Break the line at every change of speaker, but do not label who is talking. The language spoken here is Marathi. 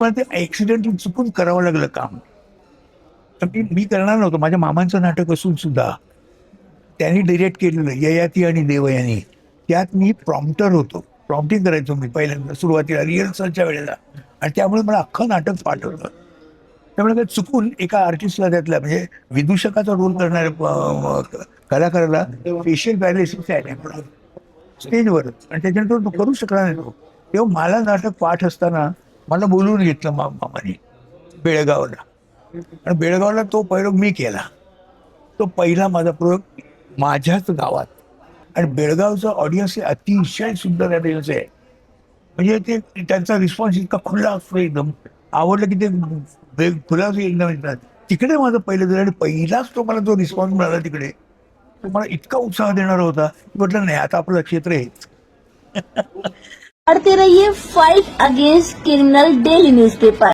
मला ते ऍक्सिडेंटली चुकून करावं लागलं काम. तर मी करणार नव्हतो. माझ्या मामांचं नाटक असून सुद्धा त्यांनी डिरेक्ट केलेलं ययाती आणि देवयानी. त्यात मी प्रॉम्प्टर होतो. प्रॉम्प्टिंग करायचो मी पहिल्यांदा सुरुवातीला रिहर्सलच्या वेळेला. आणि त्यामुळे मला अख्खं नाटक पाठवलं. त्यामुळे काय चुकून एका आर्टिस्टला त्यातला म्हणजे विदूषकाचा रोल करणाऱ्या कलाकाराला फेशियल पॅरालिसिस आहे स्टेजवर आणि त्याच्यानंतर तो करू शकला नाही तो. तेव्हा मला नाटक पाठ असताना मला बोलवून घेतलं मामाने बेळगावला. आणि बेळगावला तो प्रयोग मी केला. तो पहिला माझा प्रयोग माझ्याच गावात. आणि बेळगावचं ऑडियन्स हे अतिशय सुंदर ऑडियन्स आहे. म्हणजे ते त्यांचा रिस्पॉन्स इतका खुला असतो एकदम. आवडलं की ते खुलाच एकदम येतात. तिकडे माझं पहिलं झालं आणि पहिलाच तो मला जो रिस्पॉन्स मिळाला तिकडे तो मला इतका उत्साह देणारा होता की म्हटलं नाही आता आपलं क्षेत्र हेच.
पढ़ते रहिए fight against criminal daily newspaper.